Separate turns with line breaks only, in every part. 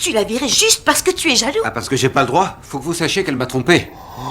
Tu la virée juste parce que tu es jaloux.
Ah, parce que j'ai pas le droit. Faut que vous sachiez qu'elle m'a trompé.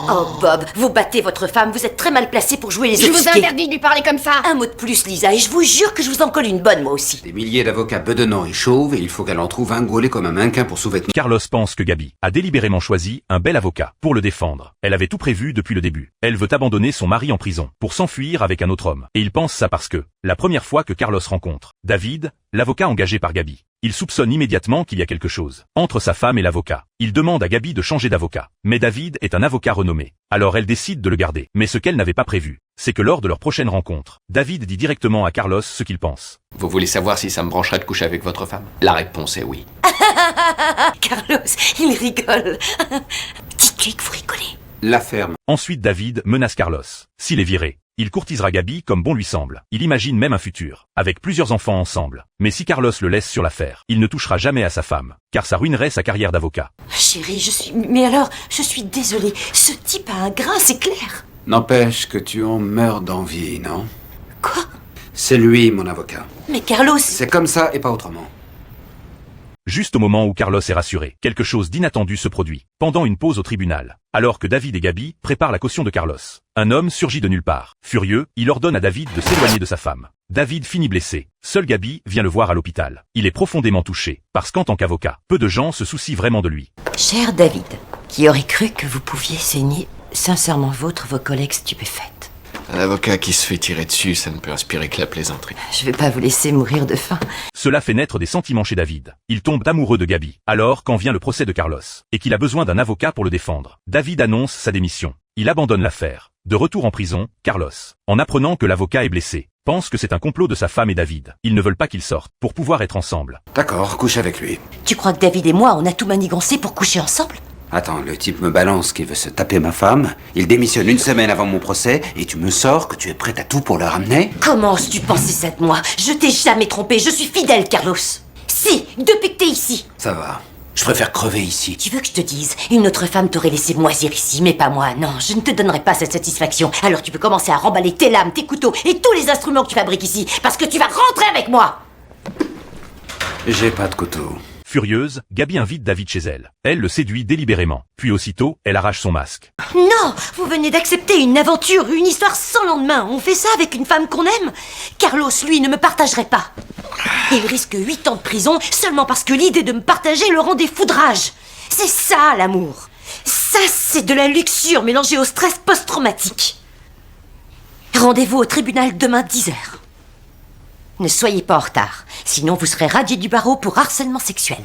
Oh Bob, vous battez votre femme, vous êtes très mal placé pour jouer les
Je vous
offusqués.
interdis de lui parler comme ça.
Un mot de plus, Lisa, et je vous jure que je vous en colle une bonne, moi aussi.
Des milliers d'avocats bedonnants et chauves, et il faut qu'elle en trouve un gaulé comme un mannequin pour sous-vêtements.
Carlos pense que Gabi a délibérément choisi un bel avocat pour le défendre. Elle avait tout prévu depuis le début. Elle veut abandonner son mari en prison pour s'enfuir avec un autre homme. Et il pense ça parce que, la première fois que Carlos rencontre David, l'avocat engagé par Gabi, il soupçonne immédiatement qu'il y a quelque chose entre sa femme et l'avocat. Il demande à Gabi de changer d'avocat. Mais David est un avocat renommé. Alors elle décide de le garder. Mais ce qu'elle n'avait pas prévu, c'est que lors de leur prochaine rencontre, David dit directement à Carlos ce qu'il pense.
Vous voulez savoir si ça me brancherait de coucher avec votre femme? La réponse est oui.
Carlos, il rigole. Dites-lui que vous rigolez.
La ferme.
Ensuite David menace Carlos. S'il est viré, il courtisera Gabi comme bon lui semble. Il imagine même un futur, avec plusieurs enfants ensemble. Mais si Carlos le laisse sur l'affaire, il ne touchera jamais à sa femme, car ça ruinerait sa carrière d'avocat.
Chérie, Mais alors, je suis désolée. Ce type a un grain, c'est clair.
N'empêche que tu en meurs d'envie, non?
Quoi?
C'est lui, mon avocat.
Mais Carlos...
C'est comme ça et pas autrement.
Juste au moment où Carlos est rassuré, quelque chose d'inattendu se produit, pendant une pause au tribunal, alors que David et Gabi préparent la caution de Carlos. Un homme surgit de nulle part. Furieux, il ordonne à David de s'éloigner de sa femme. David finit blessé. Seul Gabi vient le voir à l'hôpital. Il est profondément touché, parce qu'en tant qu'avocat, peu de gens se soucient vraiment de lui.
Cher David, qui aurait cru que vous pouviez saigner sincèrement vos collègues stupéfaites.
Un avocat qui se fait tirer dessus, ça ne peut inspirer que la plaisanterie.
Je vais pas vous laisser mourir de faim.
Cela fait naître des sentiments chez David. Il tombe amoureux de Gabi. Alors, quand vient le procès de Carlos, et qu'il a besoin d'un avocat pour le défendre, David annonce sa démission. Il abandonne l'affaire. De retour en prison, Carlos, en apprenant que l'avocat est blessé, pense que c'est un complot de sa femme et David. Ils ne veulent pas qu'ils sortent, pour pouvoir être ensemble.
D'accord, couche avec lui.
Tu crois que David et moi, on a tout manigancé pour coucher ensemble?
Attends, le type me balance qu'il veut se taper ma femme, il démissionne une semaine avant mon procès, et tu me sors que tu es prête à tout pour le ramener?
Comment oses-tu penser ça de moi? Je t'ai jamais trompé, je suis fidèle, Carlos. Si, depuis que t'es ici.
Ça va. Je préfère crever ici.
Tu veux que je te dise, une autre femme t'aurait laissé moisir ici, mais pas moi. Non, je ne te donnerai pas cette satisfaction. Alors tu peux commencer à remballer tes lames, tes couteaux et tous les instruments que tu fabriques ici, parce que tu vas rentrer avec moi.
J'ai pas de couteau.
Furieuse, Gabi invite David chez elle. Elle le séduit délibérément. Puis aussitôt, elle arrache son masque.
Non, vous venez d'accepter une aventure, une histoire sans lendemain. On fait ça avec une femme qu'on aime? Carlos, lui, ne me partagerait pas. Il risque 8 ans de prison seulement parce que l'idée de me partager le rend des foudrages. C'est ça, l'amour. Ça, c'est de la luxure mélangée au stress post-traumatique. Rendez-vous au tribunal demain 10h. Ne soyez pas en retard, sinon vous serez radié du barreau pour harcèlement sexuel.